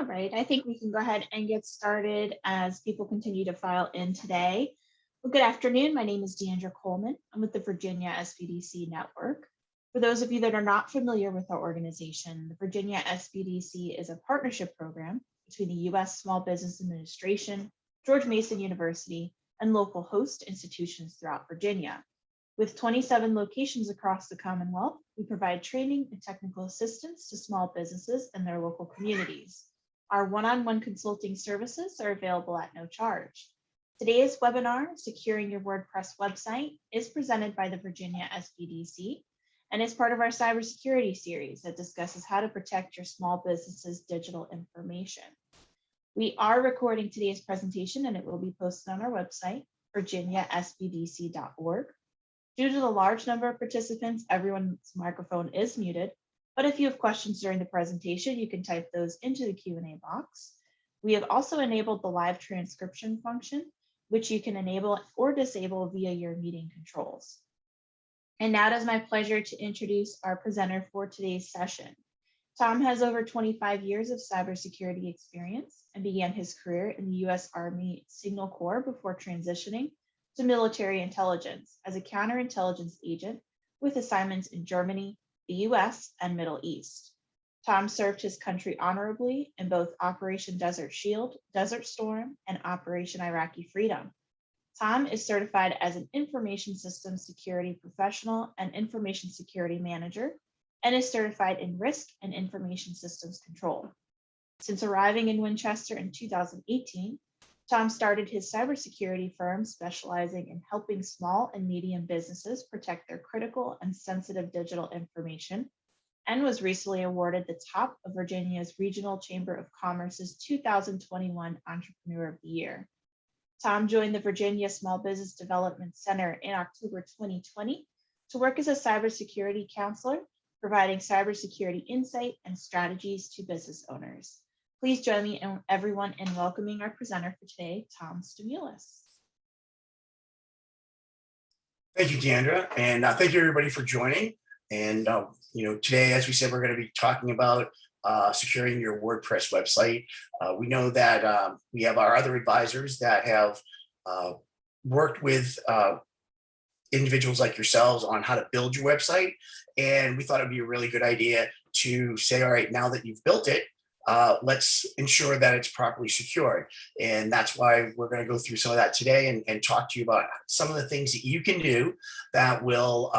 All right, I think we can go ahead and get started as people continue to file in today. Well, good afternoon. My name is Deandra Coleman. I'm with the Virginia SBDC Network. For those of you that are not familiar with our organization, the Virginia SBDC is a partnership program between the U.S. Small Business Administration, George Mason University, and local host institutions throughout Virginia. With 27 locations across the Commonwealth, we provide training and technical assistance to small businesses and their local communities. Our one-on-one consulting services are available at no charge. Today's webinar, Securing Your WordPress Website, is presented by the Virginia SBDC and is part of our cybersecurity series that discusses how to protect your small business's digital information. We are recording today's presentation and it will be posted on our website, virginiasbdc.org. Due to the large number of participants, everyone's microphone is muted, but if you have questions during the presentation, you can type those into the Q&A box. We have also enabled the live transcription function, which you can enable or disable via your meeting controls. And now it is my pleasure to introduce our presenter for today's session. Tom has over 25 years of cybersecurity experience and began his career in the U.S. Army Signal Corps before transitioning to military intelligence as a counterintelligence agent with assignments in Germany, the US, and Middle East. Tom served his country honorably in both Operation Desert Shield, Desert Storm, and Operation Iraqi Freedom. Tom is certified as an information systems security professional and information security manager, and is certified in risk and information systems control. Since arriving in Winchester in 2018, Tom started his cybersecurity firm specializing in helping small and medium businesses protect their critical and sensitive digital information, and was recently awarded the top of Virginia's Regional Chamber of Commerce's 2021 Entrepreneur of the Year. Tom joined the Virginia Small Business Development Center in October 2020 to work as a cybersecurity counselor, providing cybersecurity insight and strategies to business owners. Please join me and everyone in welcoming our presenter for today, Tom Stimulus. Thank you, Deandra, and thank you everybody for joining. And today, as we said, we're going to be talking about securing your WordPress website. We know that we have our other advisors that have worked with individuals like yourselves on how to build your website, and we thought it'd be a really good idea to say, all right, now that you've built it, let's ensure that it's properly secured. And that's why we're going to go through some of that today and talk to you about some of the things that you can do that will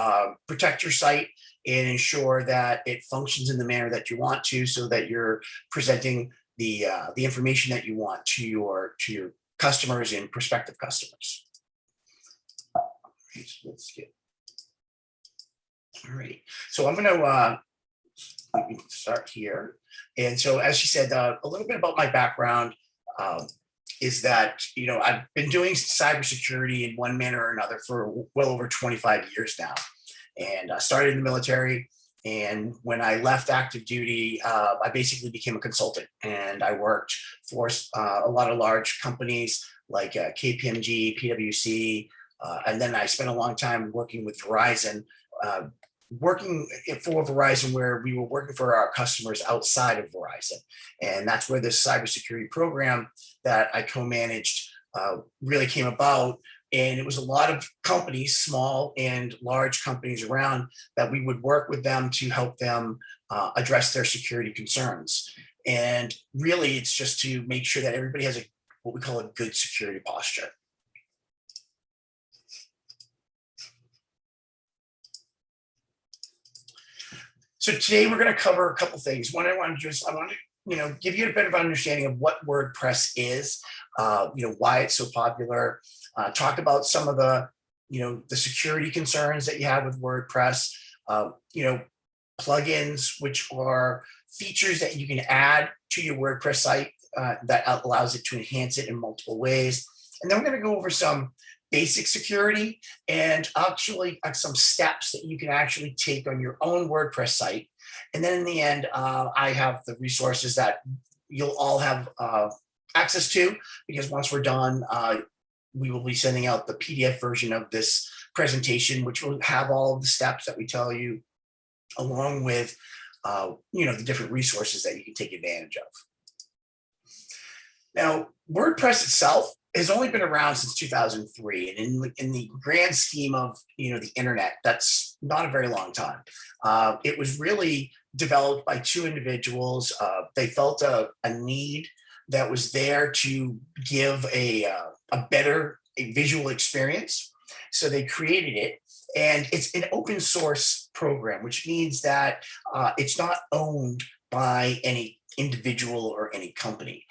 protect your site and ensure that it functions in the manner that you want to, so that you're presenting the information that you want to your customers and prospective customers. So let's get all right. So I'm going to start here. And so, as she said, a little bit about my background is that, I've been doing cybersecurity in one manner or another for well over 25 years now. And I started in the military. And when I left active duty, I basically became a consultant. And I worked for a lot of large companies like KPMG, PwC. And then I spent a long time working with Verizon, working for Verizon, where we were working for our customers outside of Verizon. And that's where this cybersecurity program that I co-managed really came about. And it was a lot of companies, small and large companies around, that we would work with them to help them address their security concerns. And really, it's just to make sure that everybody has what we call a good security posture. So today we're going to cover a couple things. One, I want to give you a bit of understanding of what WordPress is, why it's so popular. Talk about some of the security concerns that you have with WordPress. Plugins, which are features that you can add to your WordPress site that allows it to enhance it in multiple ways. And then we're going to go over some basic security and actually some steps that you can actually take on your own WordPress site. And then in the end, I have the resources that you'll all have access to, because once we're done, we will be sending out the PDF version of this presentation, which will have all of the steps that we tell you, along with the different resources that you can take advantage of. Now, WordPress itself has only been around since 2003, and in the grand scheme of the internet, that's not a very long time. It was really developed by two individuals. They felt a need that was there to give a better visual experience, so they created it. And it's an open source program, which means that it's not owned by any individual or any company.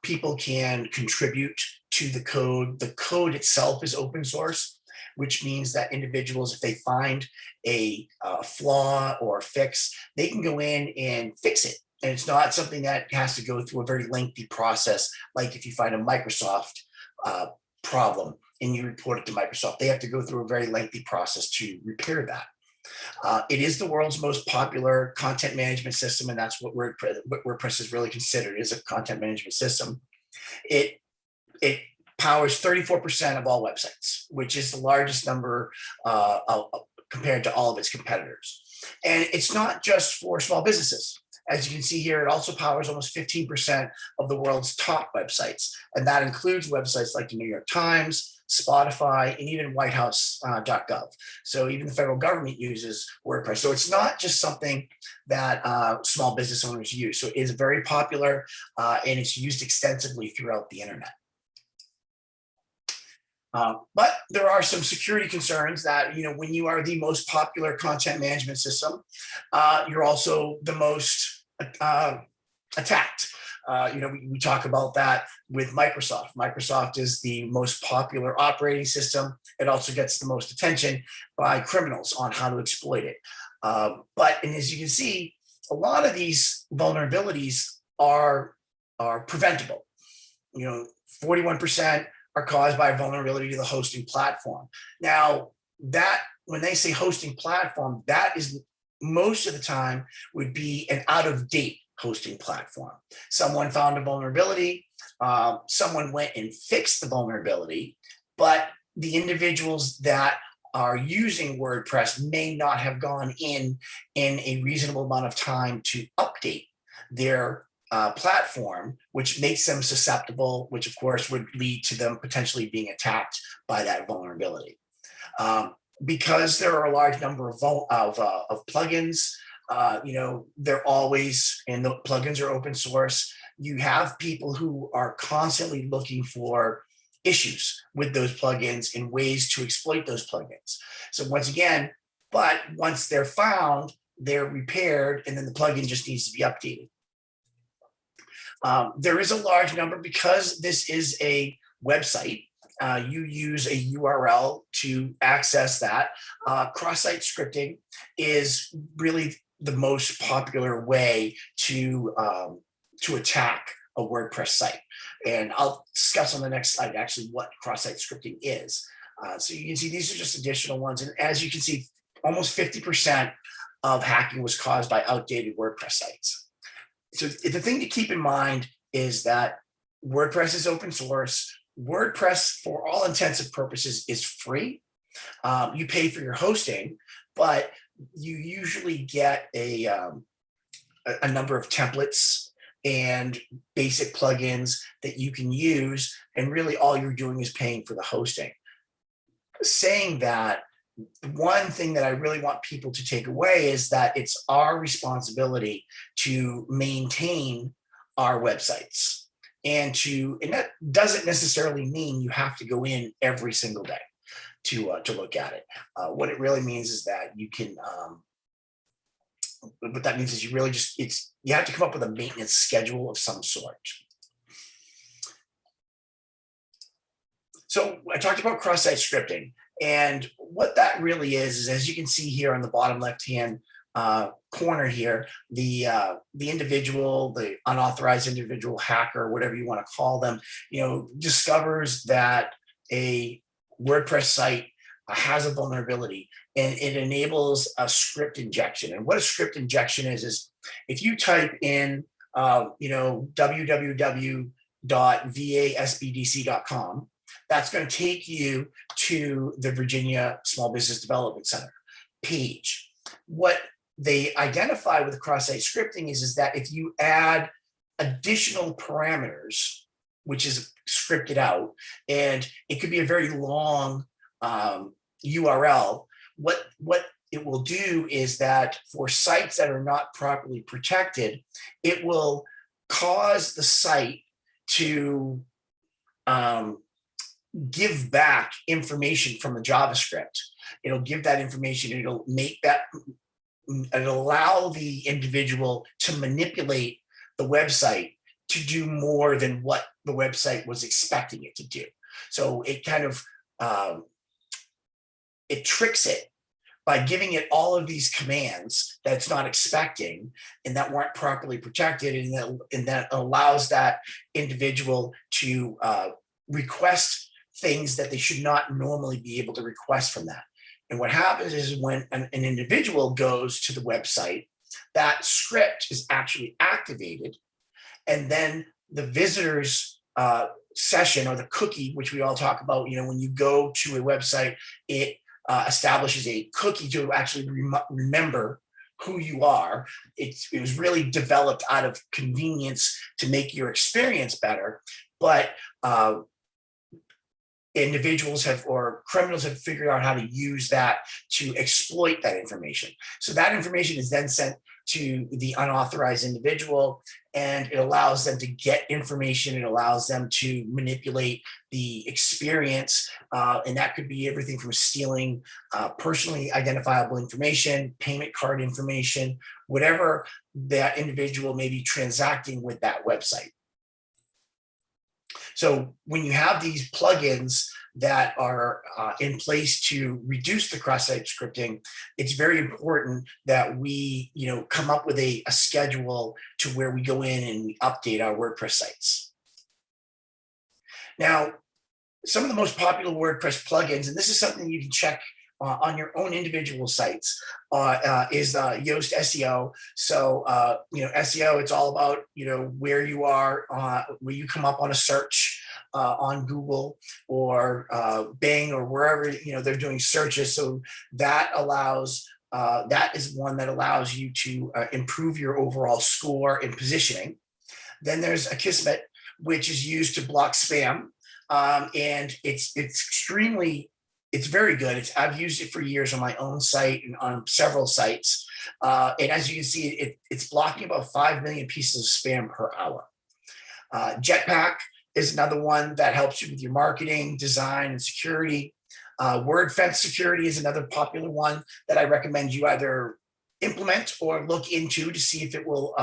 People can contribute to the code. The code itself is open source, which means that individuals, if they find a flaw or a fix, they can go in and fix it. And it's not something that has to go through a very lengthy process. Like if you find a Microsoft problem and you report it to Microsoft, they have to go through a very lengthy process to repair that. It is the world's most popular content management system, and that's what WordPress is really considered, is a content management system. It powers 34% of all websites, which is the largest number compared to all of its competitors. And it's not just for small businesses. As you can see here, it also powers almost 15% of the world's top websites. And that includes websites like the New York Times, Spotify, and even whitehouse.gov. So even the federal government uses WordPress. So it's not just something that small business owners use. So it is very popular and it's used extensively throughout the internet. But there are some security concerns that, when you are the most popular content management system, you're also the most attacked. We talk about that with Microsoft. Microsoft is the most popular operating system. It also gets the most attention by criminals on how to exploit it. And as you can see, a lot of these vulnerabilities are preventable. 41% are caused by vulnerability to the hosting platform. Now, that when they say hosting platform, that is most of the time would be an out-of-date hosting platform. Someone found a vulnerability, someone went and fixed the vulnerability, but the individuals that are using WordPress may not have gone in a reasonable amount of time to update their platform, which makes them susceptible, which of course would lead to them potentially being attacked by that vulnerability. Because there are a large number of plugins, they're always, and the plugins are open source. You have people who are constantly looking for issues with those plugins and ways to exploit those plugins. So once they're found, they're repaired, and then the plugin just needs to be updated. There is a large number, because this is a website, you use a URL to access that. Cross-site scripting is really the most popular way to attack a WordPress site. And I'll discuss on the next slide actually what cross-site scripting is. So you can see these are just additional ones. And as you can see, almost 50% of hacking was caused by outdated WordPress sites. So the thing to keep in mind is that WordPress is open source. WordPress, for all intents and purposes, is free. You pay for your hosting, but you usually get a number of templates and basic plugins that you can use, and really all you're doing is paying for the hosting. Saying that, one thing that I really want people to take away is that it's our responsibility to maintain our websites, and that doesn't necessarily mean you have to go in every single day to look at it. What it really means is that you can. What that means is you really you have to come up with a maintenance schedule of some sort. So I talked about cross-site scripting. And what that really is, as you can see here on the bottom left-hand corner here, the individual, the unauthorized individual, hacker, whatever you want to call them, discovers that a WordPress site has a vulnerability, and it enables a script injection. And what a script injection is if you type in, www.vasbdc.com, that's going to take you to the Virginia Small Business Development Center page. What they identify with cross-site scripting is that if you add additional parameters, which is scripted out, and it could be a very long URL. What it will do is that for sites that are not properly protected, it will cause the site to give back information from the JavaScript. It'll give that information. It'll make that. It'll allow the individual to manipulate the website to do more than what the website was expecting it to do. So it kind of it tricks it by giving it all of these commands that it's not expecting and that weren't properly protected, and that allows that individual to request things that they should not normally be able to request from that. And what happens is when an individual goes to the website, that script is actually activated, and then the visitor's session, or the cookie, which we all talk about, when you go to a website, it establishes a cookie to actually remember who you are. It was really developed out of convenience to make your experience better, but individuals or criminals have figured out how to use that to exploit that information. So that information is then sent to the unauthorized individual, and it allows them to get information. It allows them to manipulate the experience, and that could be everything from stealing personally identifiable information, payment card information, whatever that individual may be transacting with that website. So when you have these plugins that are in place to reduce the cross-site scripting, it's very important that we, come up with a schedule to where we go in and we update our WordPress sites. Now, some of the most popular WordPress plugins, and this is something you can check on your own individual sites, is Yoast SEO. So, SEO, it's all about, where you are, where you come up on a search on Google or Bing or wherever, they're doing searches. So that allows, that is one that allows you to improve your overall score and positioning. Then there's Akismet, which is used to block spam. And it's very good. I've used it for years on my own site and on several sites. And as you can see, it's blocking about 5 million pieces of spam per hour. Jetpack is another one that helps you with your marketing, design, and security. WordFence security is another popular one that I recommend you either implement or look into to see if it will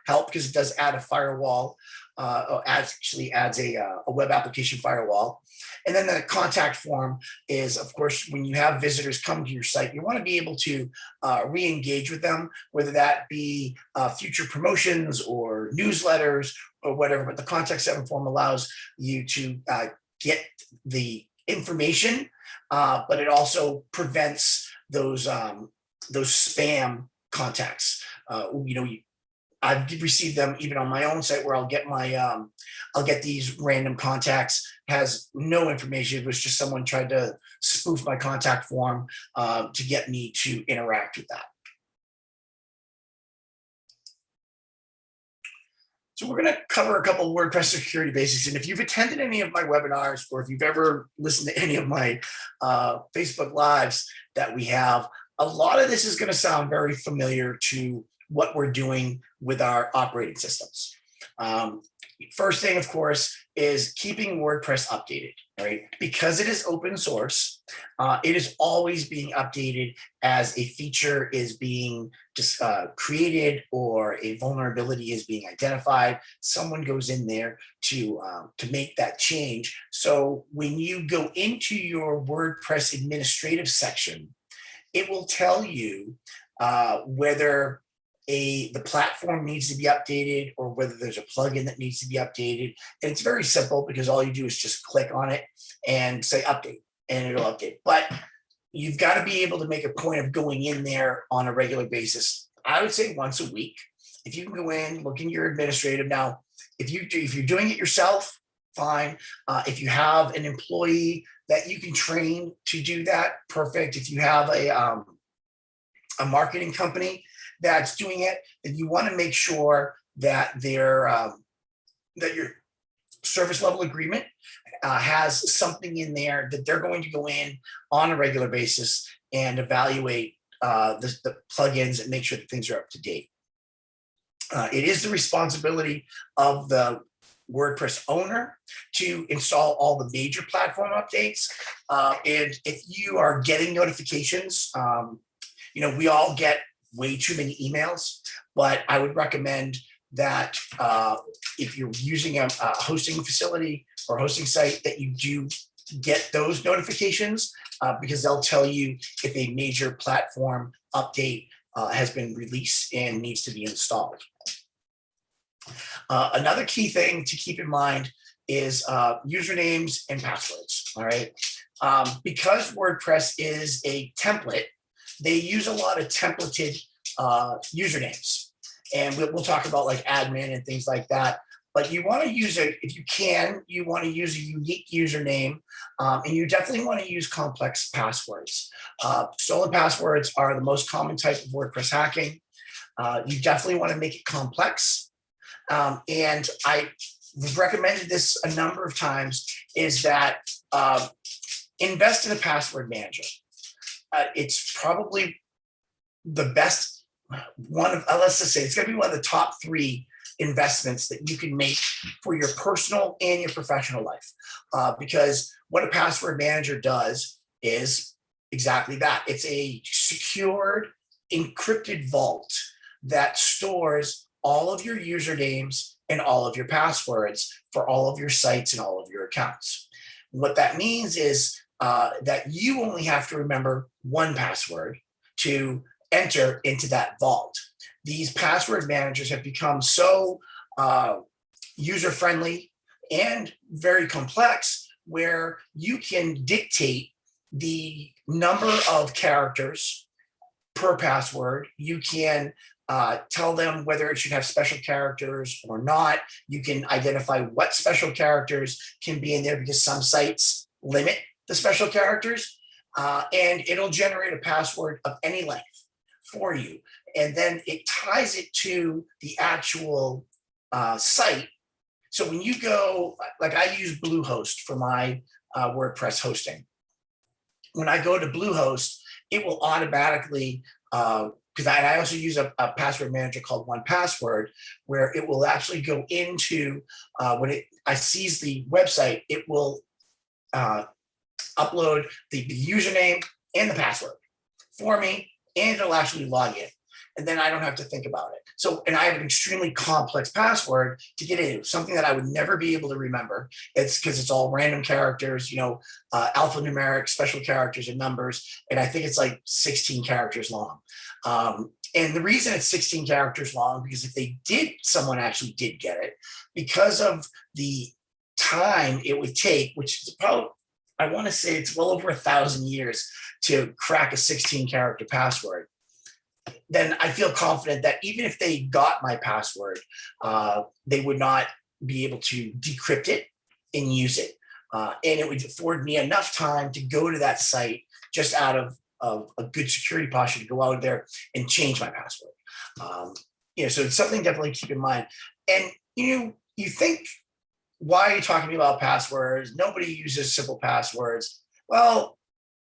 help, because it does add a firewall, or actually adds a web application firewall. And then the contact form is, of course, when you have visitors come to your site, you want to be able to re-engage with them, whether that be future promotions or newsletters or whatever. But the contact form allows you to get the information, but it also prevents those spam contacts. I've received them even on my own site, where I'll get these random contacts, has no information. It was just someone tried to spoof my contact form to get me to interact with that. So we're going to cover a couple of WordPress security basics. And if you've attended any of my webinars, or if you've ever listened to any of my Facebook Lives that we have, a lot of this is going to sound very familiar to what we're doing with our operating systems. First thing, of course, is keeping WordPress updated, right? Because it is open source, it is always being updated as a feature is being created or a vulnerability is being identified. Someone goes in there to make that change. So when you go into your WordPress administrative section, it will tell you whether the platform needs to be updated or whether there's a plugin that needs to be updated. And it's very simple, because all you do is just click on it and say update, and it'll update. But you've got to be able to make a point of going in there on a regular basis. I would say once a week. If you can go in, look in your administrative. Now, if you're doing it yourself, fine. If you have an employee that you can train to do that, perfect. If you have a marketing company that's doing it, then you want to make sure that they're that your service level agreement has something in there that they're going to go in on a regular basis and evaluate the plugins and make sure that things are up to date. It is the responsibility of the WordPress owner to install all the major platform updates. And if you are getting notifications, we all get way too many emails, but I would recommend that if you're using a hosting facility or hosting site, that you do get those notifications because they'll tell you if a major platform update has been released and needs to be installed. Another key thing to keep in mind is usernames and passwords. All right. Because WordPress is a template, they use a lot of templated usernames. And we'll talk about like admin and things like that. But you want to use it, if you can, you want to use a unique username. And you definitely want to use complex passwords. Stolen passwords are the most common type of WordPress hacking. You definitely want to make it complex. And I've recommended this a number of times, is that invest in a password manager. It's probably the best one of, let's just say, it's going to be one of the top 3 investments that you can make for your personal and your professional life. Because what a password manager does is exactly that. It's a secured, encrypted vault that stores all of your usernames and all of your passwords for all of your sites and all of your accounts. What that means is that you only have to remember one password to enter into that vault. These password managers have become so user-friendly and very complex, where you can dictate the number of characters per password. You can tell them whether it should have special characters or not. You can identify what special characters can be in there, because some sites limit the special characters, and it'll generate a password of any length for you. And then it ties it to the actual site. So when you go, like I use Bluehost for my WordPress hosting. When I go to Bluehost, it will automatically, because I also use a password manager called 1Password, where it will actually go into, when I sees the website, it will upload the username and the password for me, and it'll actually log in. And then I don't have to think about it. So, and I have an extremely complex password to get into, something that I would never be able to remember. It's because it's all random characters, alphanumeric, special characters and numbers. And I think it's like 16 characters long. And the reason it's 16 characters long, because if someone actually did get it, because of the time it would take, which is about, I want to say it's well over 1,000 years to crack a 16-character password, then I feel confident that even if they got my password, they would not be able to decrypt it and use it. And it would afford me enough time to go to that site just out of a good security posture to go out there and change my password. So it's something definitely to keep in mind. And you think, why are you talking about passwords? Nobody uses simple passwords. Well,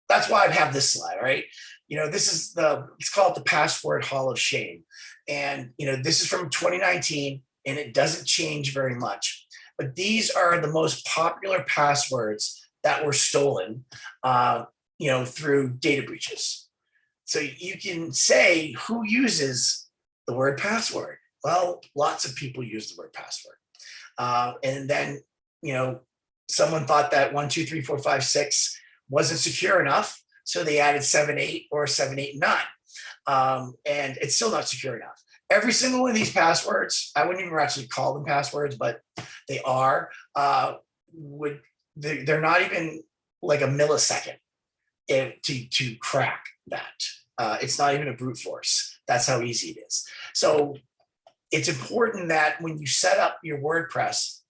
that's why I have this slide, right? This is it's called the Password Hall of Shame. And, this is from 2019, and it doesn't change very much. But these are the most popular passwords that were stolen, through data breaches. So you can say, who uses the word password? Well, lots of people use the word password. And then, someone thought that 1, 2, 3, 4, 5, 6 wasn't secure enough. So they added 7, 8 or 7, 8, 9. And it's still not secure enough. Every single one of these passwords, I wouldn't even actually call them passwords, but they are, they're not even like a millisecond to crack that. It's not even a brute force. That's how easy it is. So it's important that when you set up your WordPress,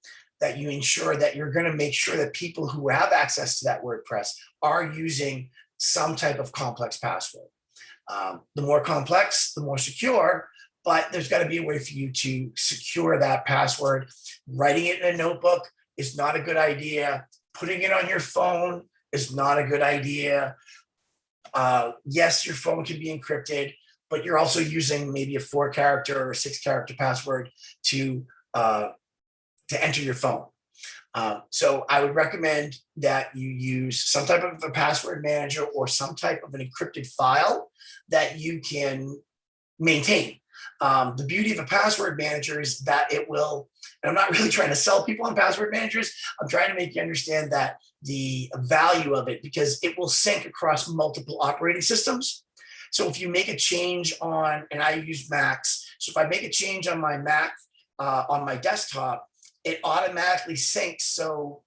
that you ensure that you're going to make sure that people who have access to that WordPress are using some type of complex password. The more complex, the more secure, but there's got to be a way for you to secure that password. Writing it in a notebook is not a good idea. Putting it on your phone is not a good idea. Yes, your phone can be encrypted, but you're also using maybe a 4-character or 6-character password to enter your phone. So I would recommend that you use some type of a password manager or some type of an encrypted file that you can maintain. The beauty of a password manager is that it will, and I'm not really trying to sell people on password managers, I'm trying to make you understand that the value of it, because it will sync across multiple operating systems. So if you make a change on, and I use Macs, so if I make a change on my Mac, on my desktop, it automatically syncs. So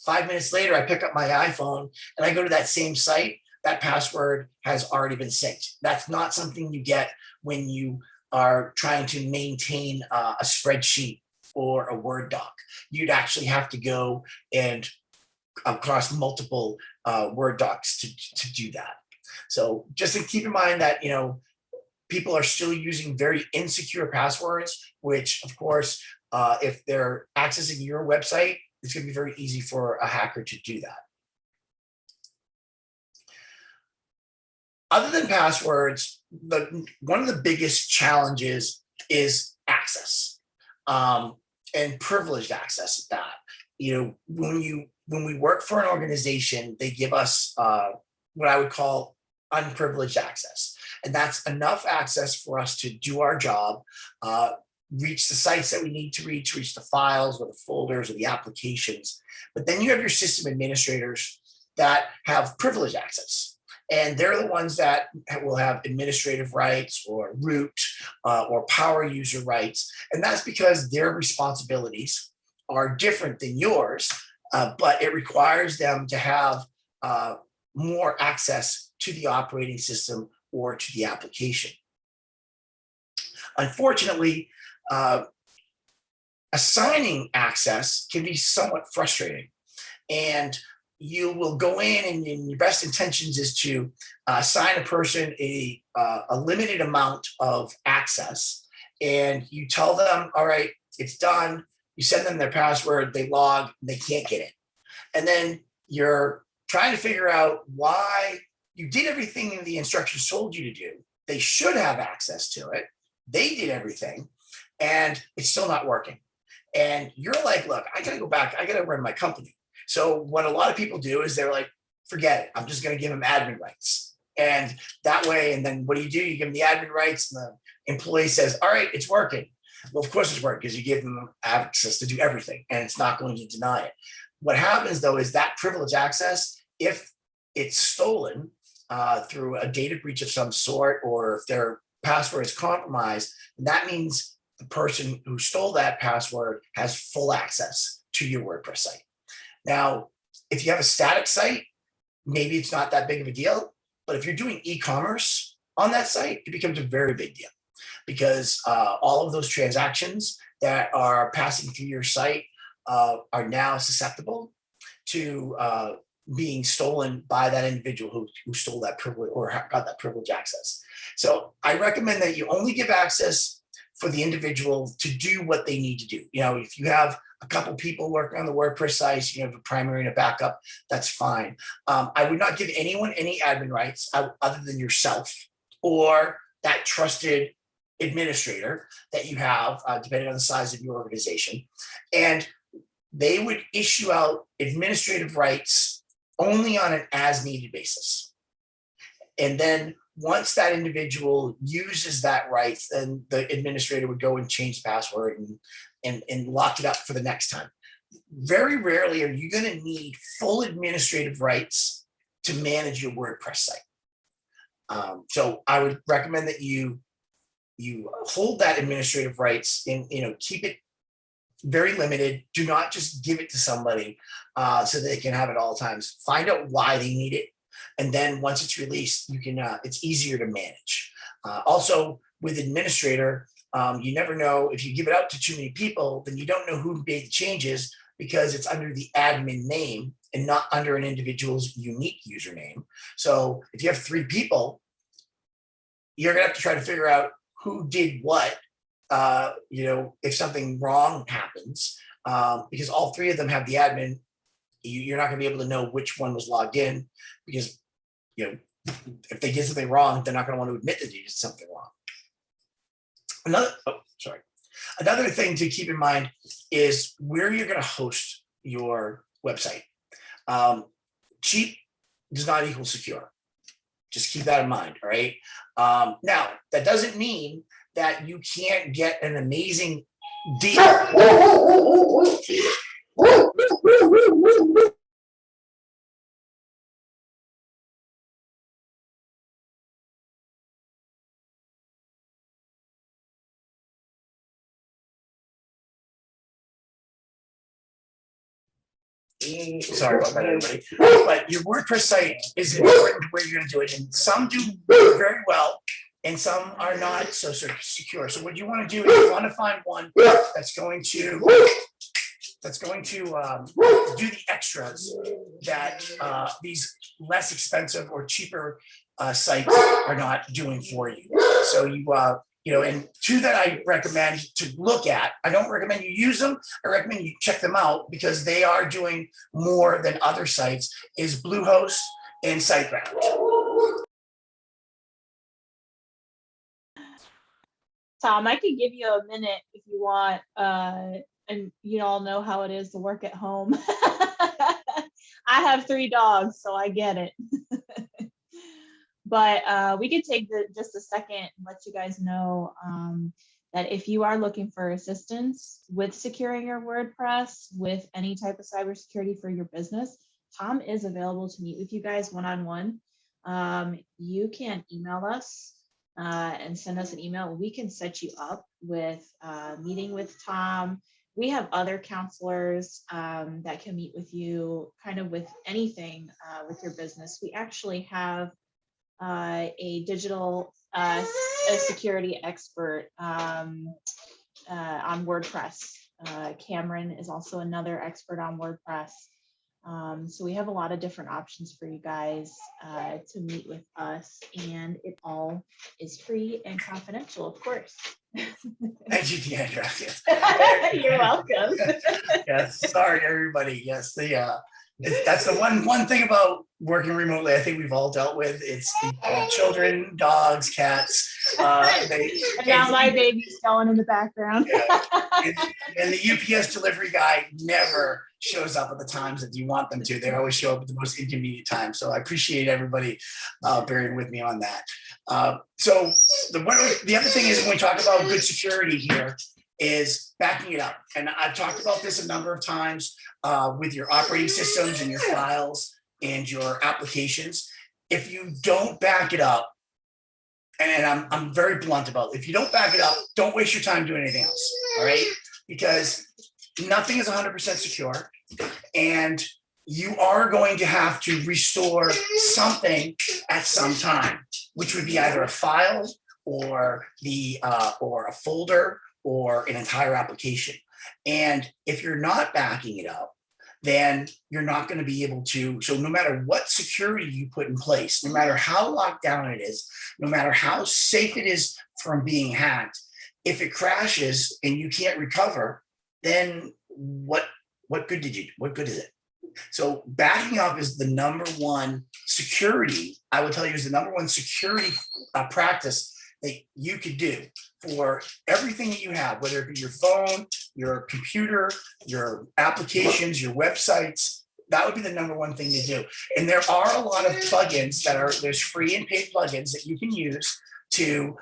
5 minutes later, I pick up my iPhone and I go to that same site, that password has already been synced. That's not something you get when you are trying to maintain a spreadsheet or a Word doc. You'd actually have to go and across multiple Word docs to do that. So just to keep in mind that, people are still using very insecure passwords, which of course, if they're accessing your website, it's going to be very easy for a hacker to do that. Other than passwords, one of the biggest challenges is access, and privileged access at that. When we work for an organization, they give us what I would call unprivileged access. And that's enough access for us to do our job, reach the sites that we need to reach the files or the folders or the applications. But then you have your system administrators that have privileged access. And they're the ones that will have administrative rights or root or power user rights. And that's because their responsibilities are different than yours, but it requires them to have more access to the operating system or to the application. Unfortunately, assigning access can be somewhat frustrating. And you will go in and your best intentions is to assign a person a limited amount of access. And you tell them, all right, it's done. You send them their password, they log, they can't get in. And then you're trying to figure out why you did everything the instructions told you to do. They should have access to it. They did everything and it's still not working. And you're like, look, I got to go back. I got to run my company. So what a lot of people do is they're like, forget it. I'm just going to give them admin rights. And that way, and then what do? You give them the admin rights and the employee says, all right, it's working. Well, of course it's working because you give them access to do everything and it's not going to deny it. What happens though is that privileged access, if it's stolen through a data breach of some sort, or if their password is compromised, that means the person who stole that password has full access to your WordPress site. Now, if you have a static site, maybe it's not that big of a deal, but if you're doing e-commerce on that site, it becomes a very big deal because all of those transactions that are passing through your site are now susceptible to being stolen by that individual who stole that privilege or got that privilege access. So I recommend that you only give access for the individual to do what they need to do. If you have a couple people working on the WordPress site, you have a primary and a backup, that's fine. I would not give anyone any admin rights other than yourself or that trusted administrator that you have, depending on the size of your organization. And they would issue out administrative rights only on an as needed basis. And then once that individual uses that right, then the administrator would go and change the password and lock it up for the next time. Very rarely are you going to need full administrative rights to manage your WordPress site. So I would recommend that you hold that administrative rights and keep it very limited. Do not just give it to somebody so they can have it all times. Find out why they need it. And then once it's released, you can. It's easier to manage. Also, with administrator, you never know if you give it out to too many people, then you don't know who made the changes because it's under the admin name and not under an individual's unique username. So if you have 3 people, you're gonna have to try to figure out who did what if something wrong happens, because all three of them have the admin, you're not going to be able to know which one was logged in, because if they did something wrong, they're not going to want to admit that they did something wrong. Another thing to keep in mind is where you're going to host your website. Cheap does not equal secure. Just keep that in mind, all right? Now, that doesn't mean that you can't get an amazing deal. Sorry about that, everybody. But your WordPress site is important where you're going to do it. And some do very well, and some are not so secure. So what you want to do is you want to find one that's going to do the extras that these less expensive or cheaper sites are not doing for you. So and two that I recommend to look at, I don't recommend you use them. I recommend you check them out because they are doing more than other sites, is Bluehost and SiteGround. Tom, I could give you a minute if you want, and you all know how it is to work at home. I have 3 dogs, so I get it. But we could take just a second and let you guys know that if you are looking for assistance with securing your WordPress, with any type of cybersecurity for your business, Tom is available to meet with you guys one-on-one. You can email us and send us an email. We can set you up with a meeting with Tom. We have other counselors that can meet with you kind of with anything with your business. We actually have a digital a security expert on WordPress. Cameron is also another expert on WordPress. So we have a lot of different options for you guys to meet with us, and it all is free and confidential, of course. Thank you, Deandra. You're welcome. Yes, sorry, everybody. Yes, that's the one thing about working remotely I think we've all dealt with. It's the children, dogs, cats. And now my baby's going in the background. And the UPS delivery guy never shows up at the times that you want them to. They always show up at the most inconvenient time. So I appreciate everybody bearing with me on that. So the other thing is, when we talk about good security here, is backing it up. And I've talked about this a number of times with your operating systems and your files and your applications. If you don't back it up, and I'm very blunt about it, if you don't back it up, don't waste your time doing anything else, all right? Because nothing is 100% secure, and you are going to have to restore something at some time, which would be either a file or or a folder or an entire application. And if you're not backing it up, then you're not going to be able to. So no matter what security you put in place, no matter how locked down it is, no matter how safe it is from being hacked, if it crashes and you can't recover, then what good is it? So backing up is the number one security, I would tell you, is the number one security practice that you could do for everything that you have, whether it be your phone, your computer, your applications, your websites. That would be the number one thing to do. And there are a lot of plugins there's free and paid plugins that you can use to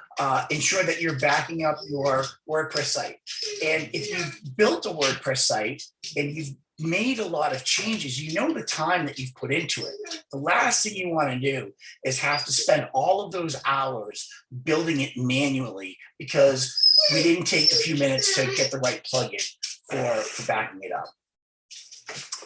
ensure that you're backing up your WordPress site. And if you've built a WordPress site and you've made a lot of changes, you know the time that you've put into it. The last thing you want to do is have to spend all of those hours building it manually because we didn't take a few minutes to get the right plugin for backing it up.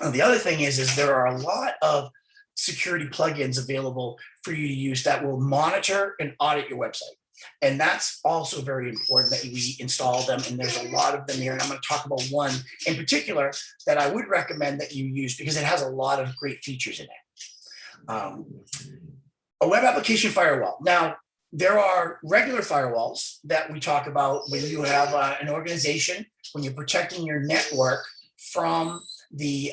And the other thing is there are a lot of security plugins available for you to use that will monitor and audit your website. And that's also very important that we install them. And there's a lot of them here. And I'm going to talk about one in particular that I would recommend that you use because it has a lot of great features in it. A web application firewall. Now, there are regular firewalls that we talk about when you have an organization, when you're protecting your network from the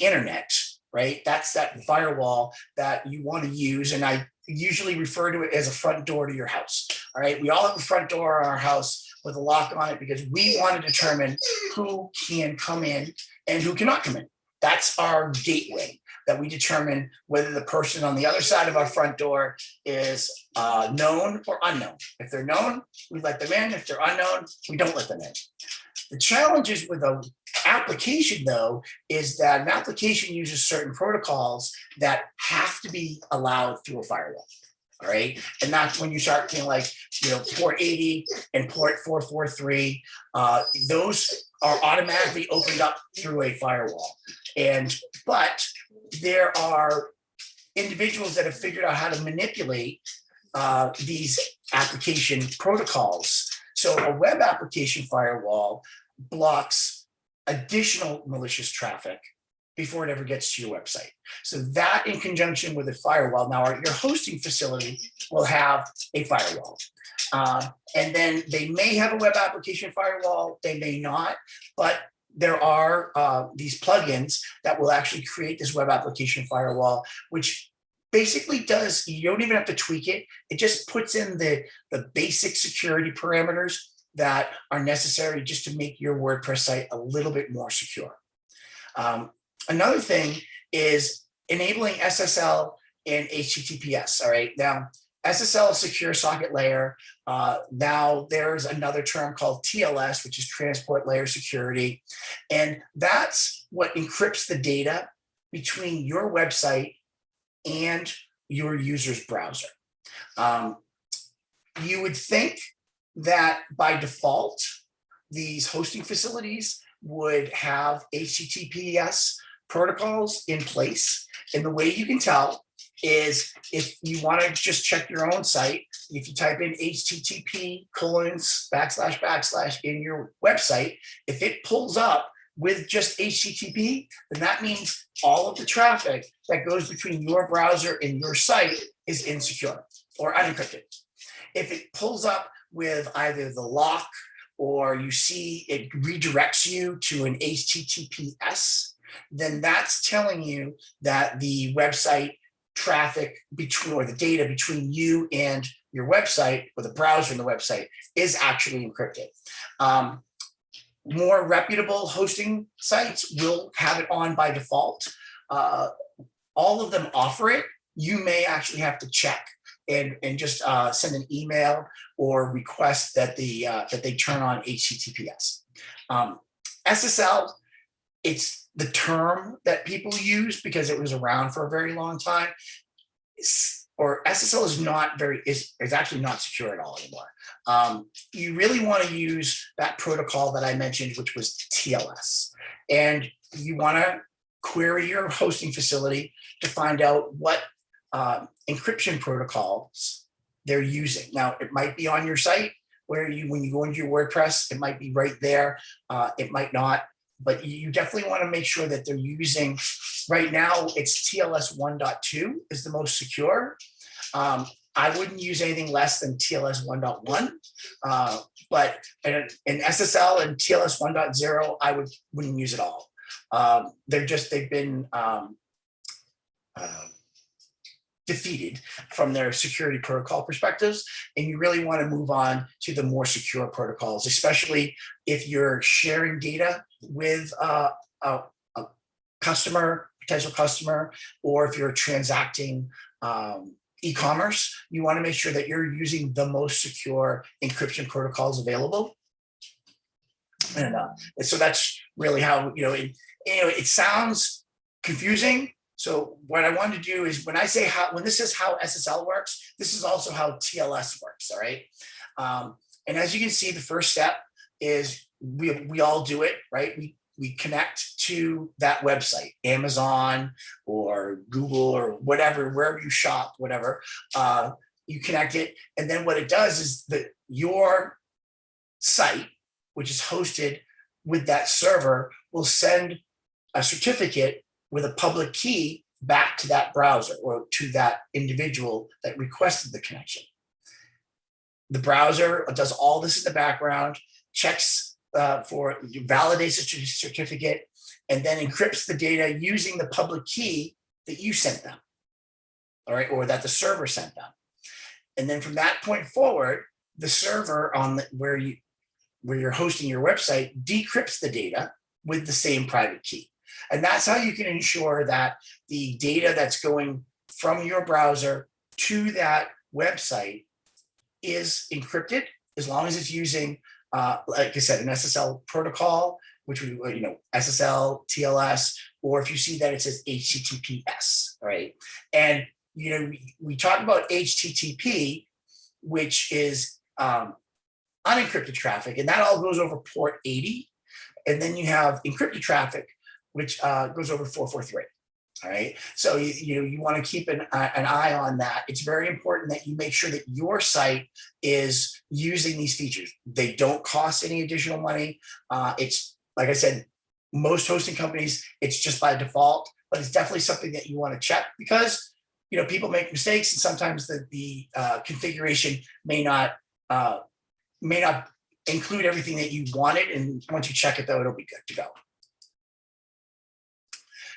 internet, right? That's that firewall that you want to use, and I usually refer to it as a front door to your house. All right, we all have a front door in our house with a lock on it because we want to determine who can come in and who cannot come in. That's our gateway, that we determine whether the person on the other side of our front door is known or unknown. If they're known, we let them in. If they're unknown, we don't let them in. The challenges with an application, though, is that an application uses certain protocols that have to be allowed through a firewall. All right. And that's when you start getting like, port 80 and port 443. Those are automatically opened up through a firewall. But there are individuals that have figured out how to manipulate these application protocols. So a web application firewall blocks additional malicious traffic before it ever gets to your website. So that, in conjunction with a firewall, now your hosting facility will have a firewall. And then they may have a web application firewall, they may not, but there are these plugins that will actually create this web application firewall, which basically does, you don't even have to tweak it. It just puts in the basic security parameters that are necessary just to make your WordPress site a little bit more secure. Another thing is enabling SSL and HTTPS. All right, now SSL is secure socket layer. Now there's another term called TLS, which is transport layer security. And that's what encrypts the data between your website and your user's browser. You would think that by default, these hosting facilities would have HTTPS protocols in place. And the way you can tell is if you want to just check your own site, if you type in HTTP : / in your website, if it pulls up with just HTTP, then that means all of the traffic that goes between your browser and your site is insecure or unencrypted. If it pulls up with either the lock or you see it redirects you to an HTTPS, then that's telling you that the website traffic between, or the data between you and your website, or the browser and the website, is actually encrypted. More reputable hosting sites will have it on by default. All of them offer it. You may actually have to check and just send an email or request that they turn on HTTPS. SSL, it's the term that people use because it was around for a very long time. Or SSL is actually not secure at all anymore. You really want to use that protocol that I mentioned, which was TLS. And you want to query your hosting facility to find out what encryption protocols they're using. Now, it might be on your site where when you go into your WordPress, it might be right there. It might not, but you definitely want to make sure that they're using, right now, it's TLS 1.2 is the most secure. I wouldn't use anything less than TLS 1.1, but in SSL and TLS 1.0, I wouldn't use it all. They've been defeated from their security protocol perspectives, and you really want to move on to the more secure protocols, especially if you're sharing data with a customer, potential customer, or if you're transacting e-commerce. You want to make sure that you're using the most secure encryption protocols available. And so that's really how, it sounds confusing. So what I wanted to do is when this is how SSL works, this is also how TLS works, all right? And as you can see, the first step is we all do it, right? We connect to that website, Amazon or Google or whatever, wherever you shop, whatever, you connect it. And then what it does is that your site, which is hosted with that server, will send a certificate with a public key back to that browser or to that individual that requested the connection. The browser does all this in the background, checks validates the certificate, and then encrypts the data using the public key that you sent them, all right, or that the server sent them. And then from that point forward, the server where you're hosting your website decrypts the data with the same private key. And that's how you can ensure that the data that's going from your browser to that website is encrypted, as long as it's using, like I said, an SSL protocol, which we, SSL, TLS, or if you see that it says HTTPS, right? And, we talk about HTTP, which is unencrypted traffic, and that all goes over port 80. And then you have encrypted traffic, which goes over 443. All right. So you want to keep an eye on that. It's very important that you make sure that your site is using these features. They don't cost any additional money. It's, like I said, most hosting companies, it's just by default, but it's definitely something that you want to check, because people make mistakes, and sometimes the configuration may not include everything that you wanted. And once you check it, though, it'll be good to go.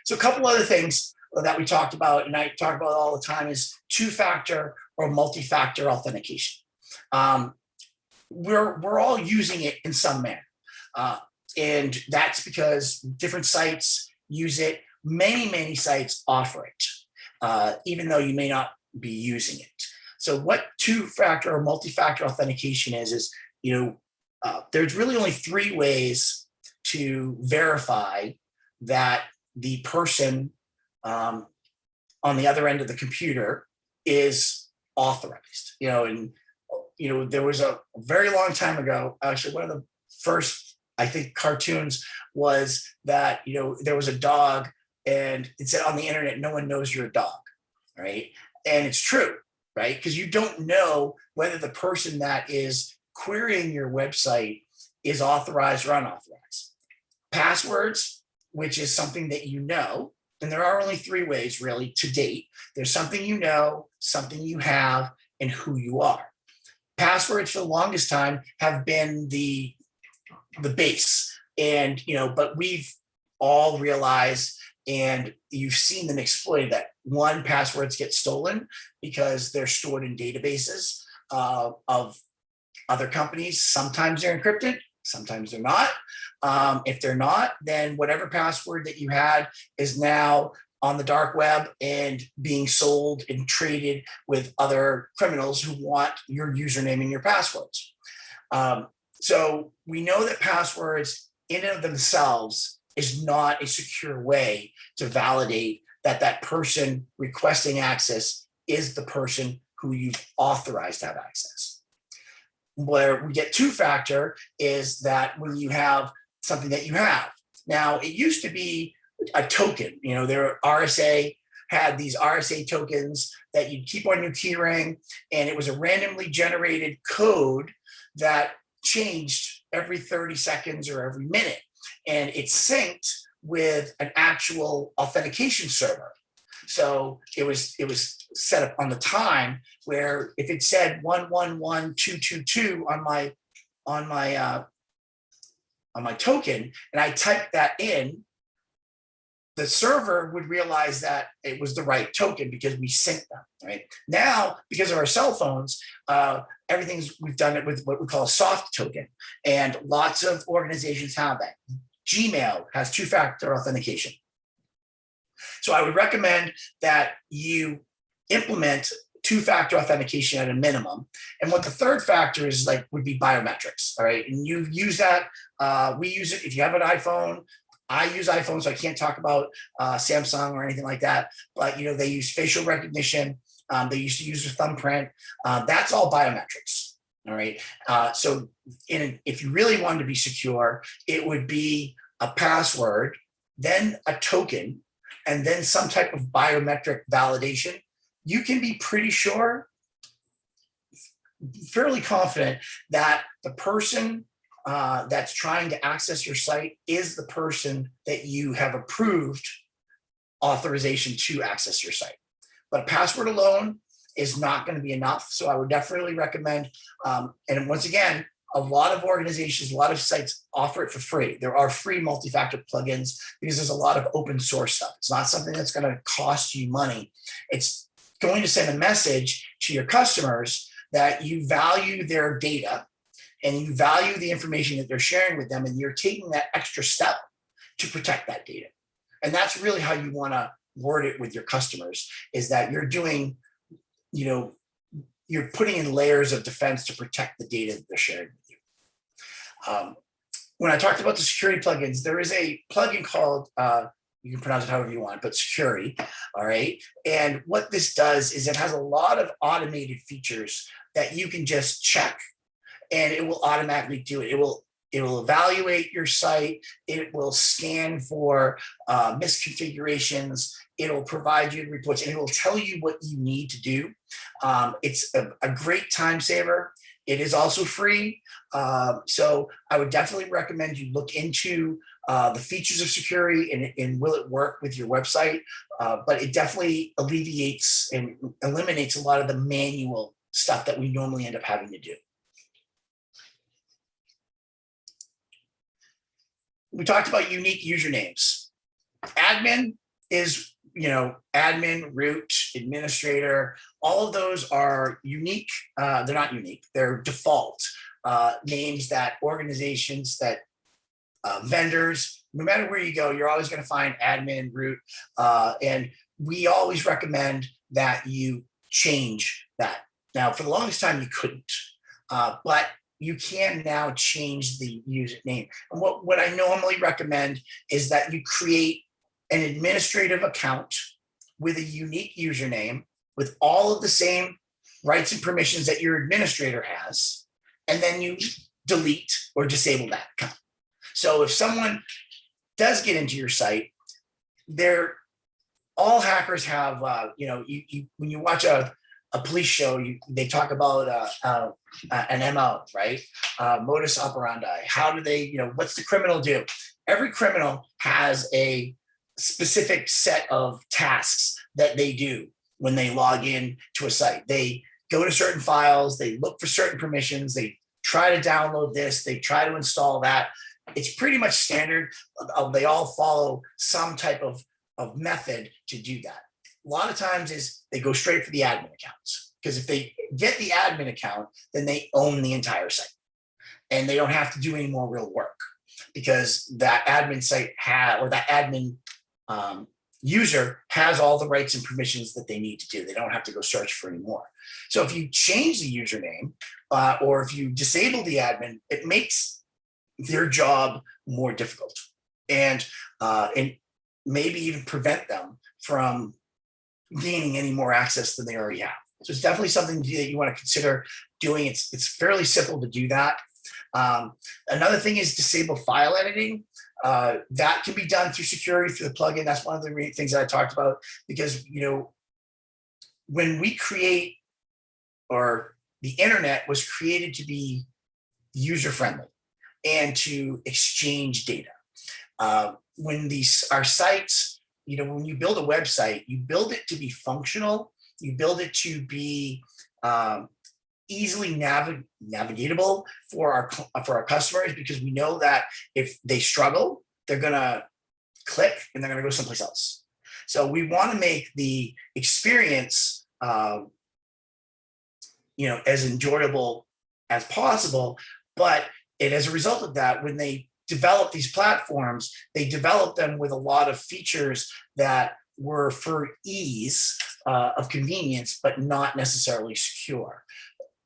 So a couple other things that we talked about, and I talk about all the time, is two-factor or multi-factor authentication. We're all using it in some manner. And that's because different sites use it. Many sites offer it, even though you may not be using it. So what two-factor or multi-factor authentication is there's really only three ways to verify that the person on the other end of the computer is authorized. And there was a very long time ago, actually one of the first, I think, cartoons was that there was a dog, and it said on the internet, no one knows you're a dog, right? And it's true, right? Because you don't know whether the person that is querying your website is authorized or unauthorized. Passwords, which is something that and there are only three ways really to date. There's something something you have, and who you are. Passwords for the longest time have been the base, and but we've all realized, and you've seen them exploited, that one, passwords get stolen because they're stored in databases of other companies. Sometimes they're encrypted, sometimes they're not. If they're not, then whatever password that you had is now on the dark web and being sold and traded with other criminals who want your username and your passwords. So we know that passwords in and of themselves is not a secure way to validate that that person requesting access is the person who you've authorized to have access. Where we get two-factor is that when you have something that you have. Now, it used to be a token. There RSA had these RSA tokens that you'd keep on your keyring, and it was a randomly generated code that changed every 30 seconds or every minute, and it synced with an actual authentication server. So it was set up on the time where if it said 111222 on my token, and I typed that in, the server would realize that it was the right token because we synced them, right? Now, because of our cell phones, we've done it with what we call a soft token, and lots of organizations have that. Gmail has two-factor authentication. So I would recommend that you implement two-factor authentication at a minimum. And what the third factor is would be biometrics, all right? And you use that, we use it if you have an iPhone. I use iPhone, so I can't talk about Samsung or anything like that. But they use facial recognition. They used to use their thumbprint. That's all biometrics. All right. So if you really wanted to be secure, it would be a password, then a token, and then some type of biometric validation. You can be pretty sure, fairly confident, that the person that's trying to access your site is the person that you have approved authorization to access your site. But a password alone is not going to be enough. So I would definitely recommend, and once again, a lot of organizations, a lot of sites offer it for free. There are free multi-factor plugins because there's a lot of open source stuff. It's not something that's going to cost you money. It's going to send a message to your customers that you value their data and you value the information that they're sharing with them, and you're taking that extra step to protect that data. And that's really how you want to word it with your customers, is that you're doing, you're putting in layers of defense to protect the data that they're sharing with you. When I talked about the security plugins, there is a plugin called, you can pronounce it however you want, but Security, all right? And what this does is it has a lot of automated features that you can just check and it will automatically do it. It will evaluate your site. It will scan for misconfigurations. It'll provide you reports, and it will tell you what you need to do. It's a great time saver. It is also free. So I would definitely recommend you look into the features of security and will it work with your website. But it definitely alleviates and eliminates a lot of the manual stuff that we normally end up having to do. We talked about unique usernames. Admin is, admin, root, administrator, all of those are unique. They're not unique. They're default names that organizations, that vendors, no matter where you go, you're always going to find admin, root. And we always recommend that you change that. Now, for the longest time, you couldn't, but you can now change the username. And what I normally recommend is that you create an administrative account with a unique username with all of the same rights and permissions that your administrator has, and then you delete or disable that account. So if someone does get into your site, all hackers have, when you watch a police show, they talk about an MO, right? Modus operandi. How do they, what's the criminal do? Every criminal has a specific set of tasks that they do when they log in to a site. They go to certain files, they look for certain permissions, they try to download this, they try to install that. It's pretty much standard. They all follow some type of method to do that. A lot of times is they go straight for the admin accounts, because if they get the admin account, then they own the entire site and they don't have to do any more real work, because that admin site or that admin user has all the rights and permissions that they need to do. They don't have to go search for any more. So if you change the username or if you disable the admin, it makes their job more difficult and maybe even prevent them from gaining any more access than they already have. So it's definitely something that you want to consider doing. It's fairly simple to do that. Another thing is disable file editing. That can be done through security, through the plugin. That's one of the things that I talked about, because when we create, or the internet was created to be user-friendly and to exchange data. When our sites, when you build a website, you build it to be functional. You build it to be easily navigatable for our customers, because we know that if they struggle, they're gonna click and they're gonna go someplace else. So we want to make the experience, as enjoyable as possible. But as a result of that, when they develop these platforms, they develop them with a lot of features that were for ease of convenience, but not necessarily secure.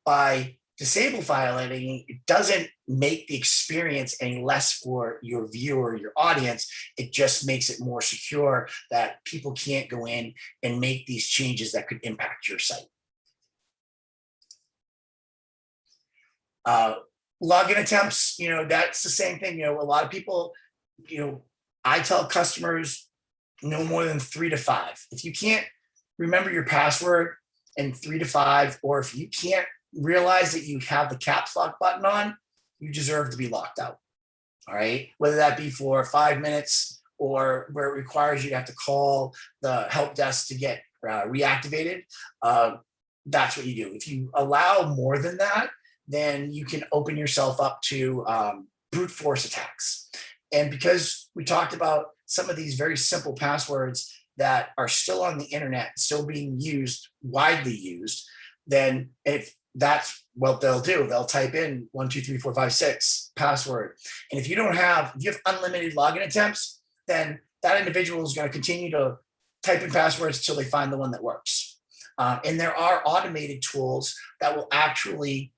By disable file editing, it doesn't make the experience any less for your viewer, your audience. It just makes it more secure that people can't go in and make these changes that could impact your site. Login attempts, that's the same thing. A lot of people, I tell customers no more than 3 to 5. If you can't remember your password in 3 to 5, or if you can't realize that you have the caps lock button on, you deserve to be locked out. All right. Whether that be for 5 minutes or where it requires you to have to call the help desk to get reactivated, that's what you do. If you allow more than that, then you can open yourself up to brute force attacks. And because we talked about some of these very simple passwords that are still on the internet, still being used, widely used, then if that's what they'll do, they'll type in 12345 password. And if you have unlimited login attempts, then that individual is going to continue to type in passwords until they find the one that works. And there are automated tools that will actually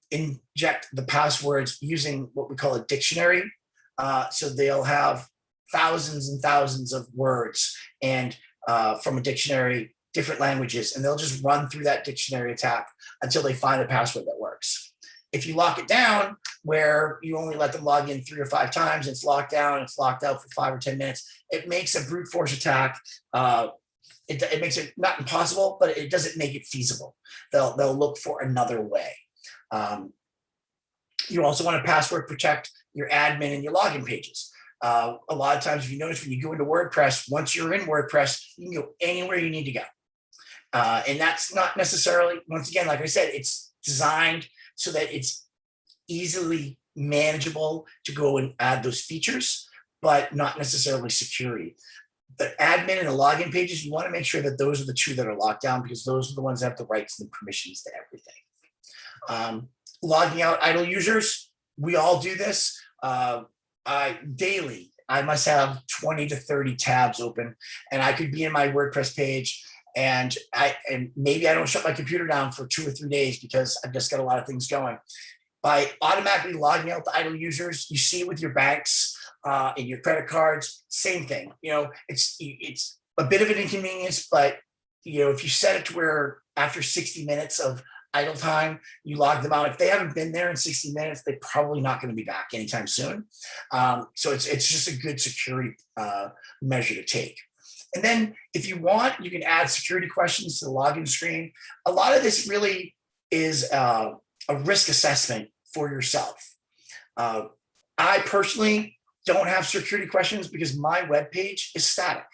inject the passwords using what we call a dictionary. So they'll have thousands and thousands of words and from a dictionary, different languages, and they'll just run through that dictionary attack until they find a password that works. If you lock it down where you only let them log in 3 or 5 times, it's locked down, it's locked out for 5 or 10 minutes, it makes a brute force attack. It makes it not impossible, but it doesn't make it feasible. They'll look for another way. You also want to password protect your admin and your login pages. A lot of times, if you notice when you go into WordPress, once you're in WordPress, you can go anywhere you need to go. And that's not necessarily, once again, like I said, it's designed so that it's easily manageable to go and add those features, but not necessarily security. The admin and the login pages, you want to make sure that those are the 2 that are locked down, because those are the ones that have the rights and the permissions to everything. Logging out idle users, we all do this. Daily, I must have 20 to 30 tabs open, and I could be in my WordPress page and maybe I don't shut my computer down for 2 or 3 days because I've just got a lot of things going. By automatically logging out the idle users, you see it with your banks and your credit cards, same thing. It's a bit of an inconvenience, but if you set it to where after 60 minutes of idle time, you log them out. If they haven't been there in 60 minutes, they're probably not going to be back anytime soon. So it's just a good security measure to take. And then if you want, you can add security questions to the login screen. A lot of this really is a risk assessment for yourself. I personally don't have security questions because my web page is static.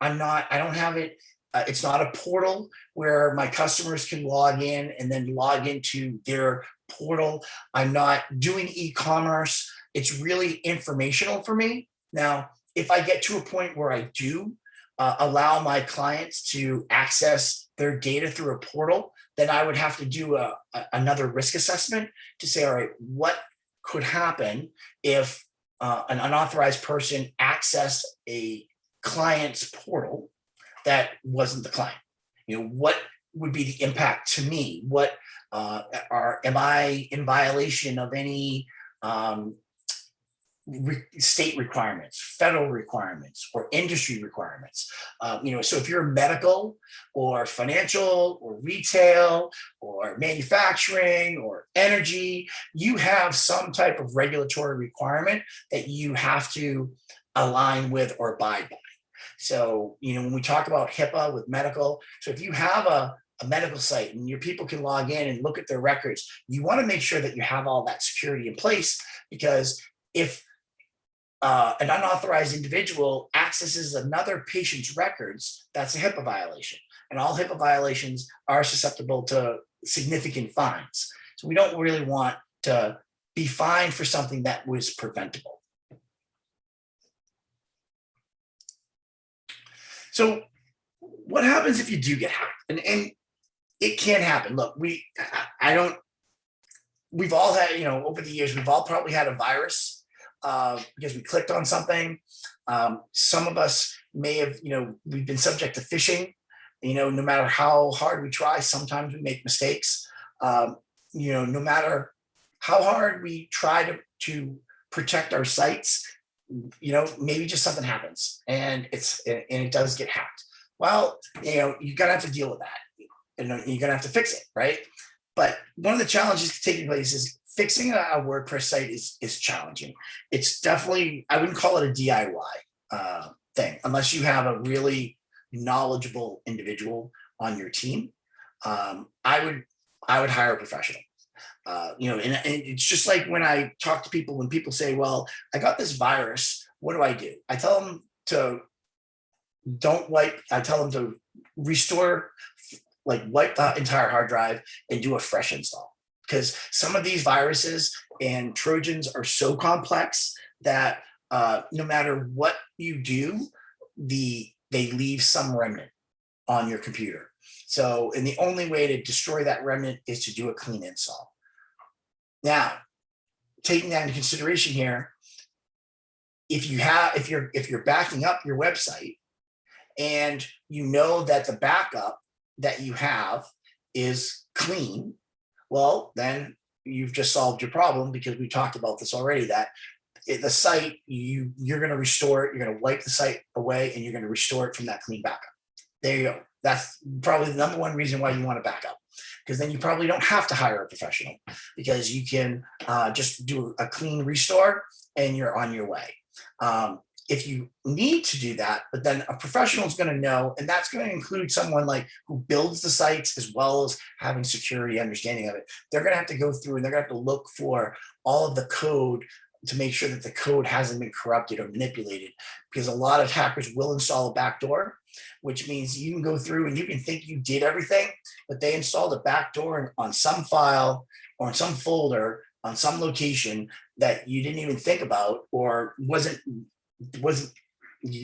I don't have it. It's not a portal where my customers can log in and then log into their portal. I'm not doing e-commerce. It's really informational for me. Now, if I get to a point where I do allow my clients to access their data through a portal, then I would have to do another risk assessment to say, all right, what could happen if an unauthorized person accessed a client's portal that wasn't the client? What would be the impact to me? Am I in violation of any state requirements, federal requirements, or industry requirements? So if you're medical or financial or retail or manufacturing or energy, you have some type of regulatory requirement that you have to align with or abide by. So, when we talk about HIPAA with medical, so if you have a medical site and your people can log in and look at their records, you want to make sure that you have all that security in place, because if an unauthorized individual accesses another patient's records, that's a HIPAA violation. And all HIPAA violations are susceptible to significant fines. So we don't really want to be fined for something that was preventable. So what happens if you do get hacked? And it can happen. Look, we've all had, over the years, we've all probably had a virus because we clicked on something. Some of us may have, we've been subject to phishing. No matter how hard we try, sometimes we make mistakes. No matter how hard we try to protect our sites, maybe just something happens and it does get hacked. Well, you're gonna have to deal with that, and you're gonna have to fix it, right? But one of the challenges taking place is fixing a WordPress site is challenging. It's definitely, I wouldn't call it a DIY thing unless you have a really knowledgeable individual on your team. I would hire a professional. And it's just like when I talk to people, when people say, well, I got this virus, what do? I tell them to I tell them to restore, like wipe the entire hard drive and do a fresh install. Because some of these viruses and Trojans are so complex that no matter what you do, they leave some remnant on your computer. So, and the only way to destroy that remnant is to do a clean install. Now, taking that into consideration here, if you're backing up your website and you know that the backup that you have is clean, well, then you've just solved your problem, because we talked about this already, that the site, you're going to restore it, you're going to wipe the site away, and you're going to restore it from that clean backup. There you go. That's probably the number one reason why you want to back up, because then you probably don't have to hire a professional, because you can just do a clean restore and you're on your way. If you need to do that, but then a professional is going to know, and that's going to include someone like who builds the sites as well as having security understanding of it. They're going to have to go through and they're going to have to look for all of the code to make sure that the code hasn't been corrupted or manipulated, because a lot of hackers will install a backdoor, which means you can go through and you can think you did everything, but they installed a backdoor on some file or in some folder on some location that you didn't even think about, or wasn't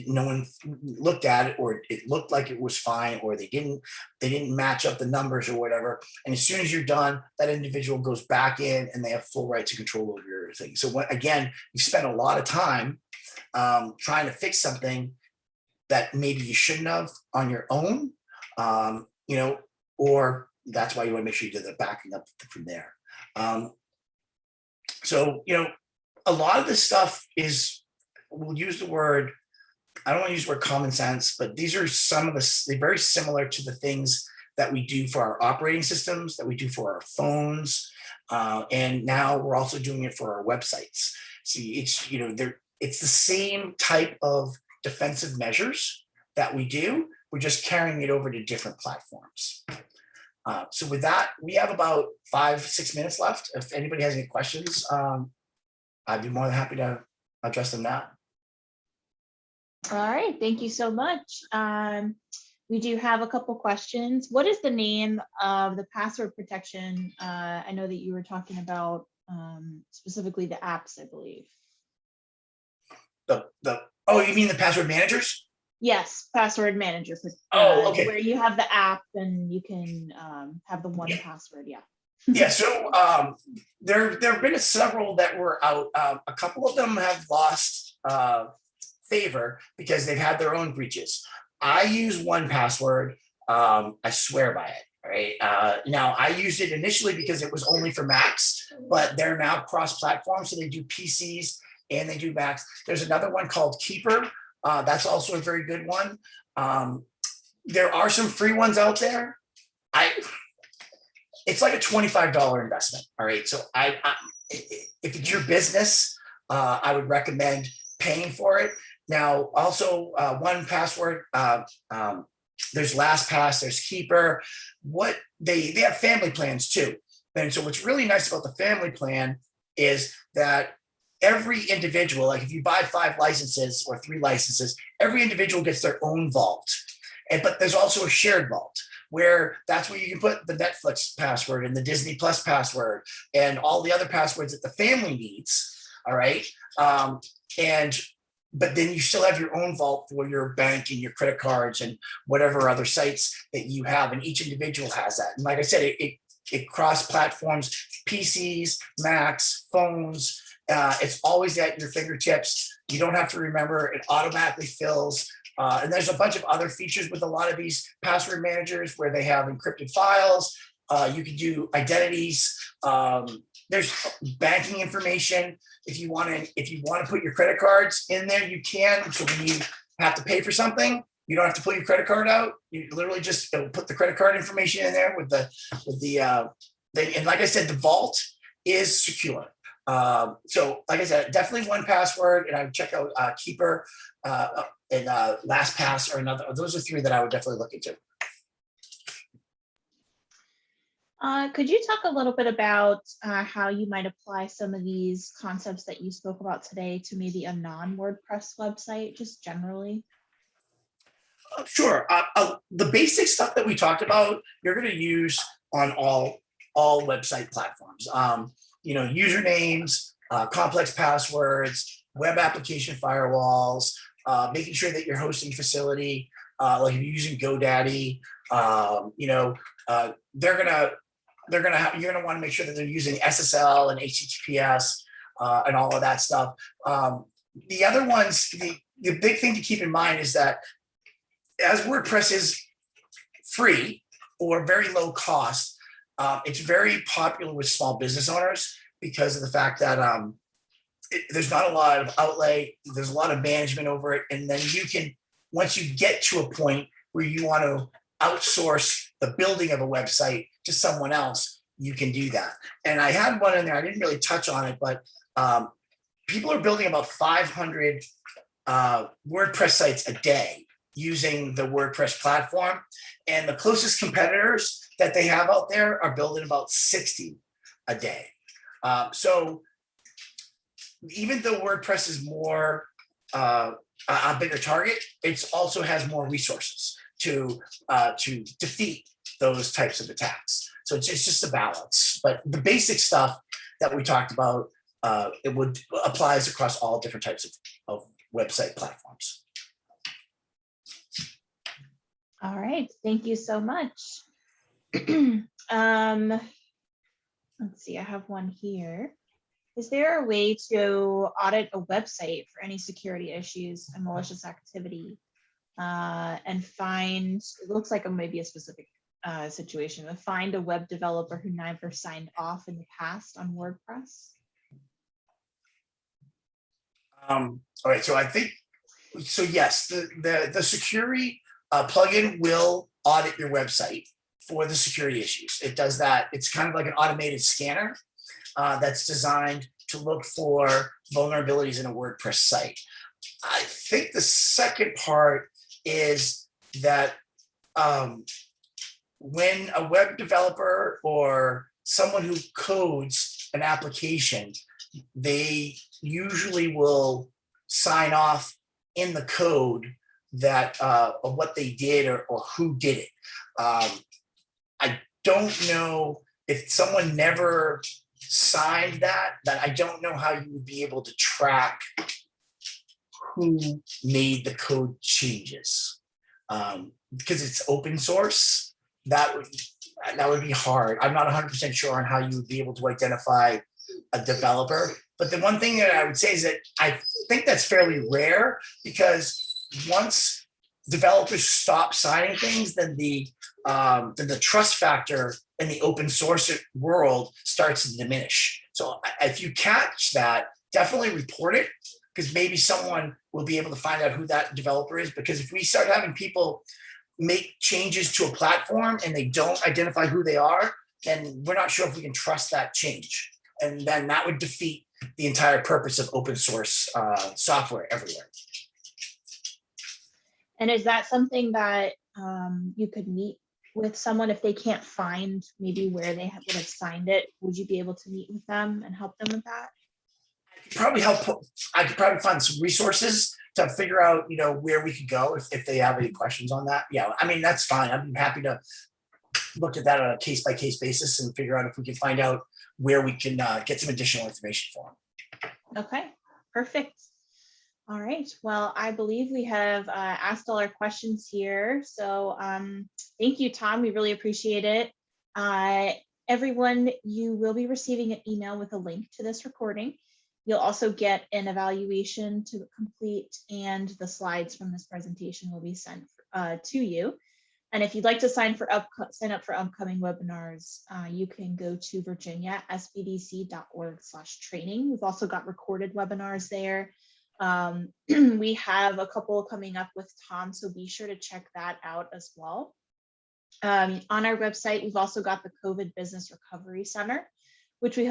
no one looked at it, or it looked like it was fine, or they didn't match up the numbers or whatever. And as soon as you're done, that individual goes back in and they have full rights and control over your thing. So again, you spend a lot of time trying to fix something that maybe you shouldn't have on your own, or that's why you want to make sure you do the backing up from there. So a lot of this stuff is, we'll use the word, I don't want to use the word common sense, but these are some of they're very similar to the things that we do for our operating systems, that we do for our phones. And now we're also doing it for our websites. See, it's the same type of defensive measures that we do. We're just carrying it over to different platforms. So with that, we have about 5-6 minutes left. If anybody has any questions, I'd be more than happy to address them now. All right, thank you so much. We do have a couple questions. What is the name of the password protection? I know that you were talking about specifically the apps, I believe. Oh, you mean the password managers? Yes, password manager. Okay. Where you have the app and you can have the one password. Yeah. Yeah. So there have been several that were out. A couple of them have lost favor because they've had their own breaches. I use 1Password. I swear by it. Right. Now, I used it initially because it was only for Macs, but they're now cross-platform, so they do PCs and they do Macs. There's another one called Keeper. That's also a very good one. There are some free ones out there. It's like a $25 investment. All right. So if it's your business, I would recommend paying for it. Now, also 1Password, there's LastPass, there's Keeper. What they have family plans too. And so what's really nice about the family plan is that every individual, like if you buy 5 licenses or 3 licenses, every individual gets their own vault. But there's also a shared vault where that's where you can put the Netflix password and the Disney Plus password and all the other passwords that the family needs. All right. But then you still have your own vault for your bank and your credit cards and whatever other sites that you have. And each individual has that. And like I said, it cross platforms, PCs, Macs, phones. It's always at your fingertips. You don't have to remember. It automatically fills. And there's a bunch of other features with a lot of these password managers where they have encrypted files. You can do identities. There's banking information. If you want to put your credit cards in there, you can. So when you have to pay for something, you don't have to pull your credit card out. You literally just put the credit card information in there with the and like I said, the vault is secure. So like I said, definitely 1Password, and I would check out Keeper and LastPass or another. Those are 3 that I would definitely look into. Could you talk a little bit about how you might apply some of these concepts that you spoke about today to maybe a non-WordPress website, just generally? Sure. The basic stuff that we talked about, you're going to use on all website platforms. Usernames, complex passwords, web application firewalls, making sure that your hosting facility, like if you're using GoDaddy, you're gonna want to make sure that they're using SSL and HTTPS and all of that stuff. The other ones, the big thing to keep in mind is that as WordPress is free or very low cost, it's very popular with small business owners because of the fact that there's not a lot of outlay, there's a lot of management over it, and then you can, once you get to a point where you want to outsource the building of a website to someone else, you can do that. And I had one in there, I didn't really touch on it, but people are building about 500 WordPress sites a day using the WordPress platform. And the closest competitors that they have out there are building about 60 a day. So even though WordPress is more a bigger target, it also has more resources to defeat those types of attacks. So it's just a balance. But the basic stuff that we talked about, applies across all different types of website platforms. All right, thank you so much. Let's see, I have one here. Is there a way to audit a website for any security issues and malicious activity and find, it looks like it may be a specific situation, but find a web developer who never signed off in the past on WordPress? All right, so I think, so yes, the security plugin will audit your website for the security issues. It does that. It's kind of like an automated scanner that's designed to look for vulnerabilities in a WordPress site. I think the second part is that when a web developer or someone who codes an application, they usually will sign off in the code that of what they did or who did it. I don't know if someone never signed that I don't know how you would be able to track who made the code changes. Because it's open source, that would be hard. I'm not 100% sure on how you would be able to identify a developer. But the one thing that I would say is that I think that's fairly rare, because once developers stop signing things, then the trust factor in the open source world starts to diminish. So if you catch that, definitely report it, because maybe someone will be able to find out who that developer is. Because if we start having people make changes to a platform and they don't identify who they are, then we're not sure if we can trust that change. And then that would defeat the entire purpose of open source software everywhere. And is that something that you could meet with someone if they can't find maybe where they would have signed it? Would you be able to meet with them and help them with that? I could probably find some resources to figure out, where we could go if they have any questions on that. Yeah, I mean, that's fine. I'm happy to look at that on a case-by-case basis and figure out if we can find out where we can get some additional information for them. Okay, perfect. All right, well, I believe we have asked all our questions here. So thank you, Tom. We really appreciate it. Everyone, you will be receiving an email with a link to this recording. You'll also get an evaluation to complete, and the slides from this presentation will be sent to you. And if you'd like to sign up for upcoming webinars, you can go to virginiasbdc.org/training. We've also got recorded webinars there. We have a couple coming up with Tom, so be sure to check that out as well. On our website, we've also got the COVID Business Recovery Center, which we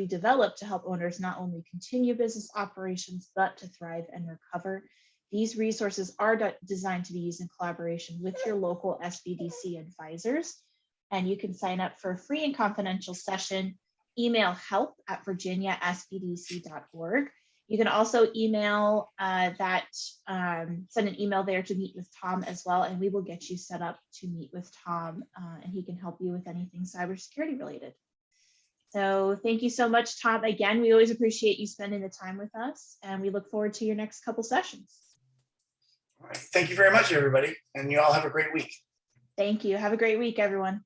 developed to help owners not only continue business operations, but to thrive and recover. These resources are designed to be used in collaboration with your local SBDC advisors. and you can sign up for a free and confidential session. Email help@virginiaspdc.org. You can also email send an email there to meet with Tom as well, and we will get you set up to meet with Tom, and he can help you with anything cybersecurity related. So thank you so much, Tom. Again, we always appreciate you spending the time with us, and we look forward to your next couple sessions. All right. Thank you very much, everybody, and you all have a great week. Thank you. Have a great week, everyone.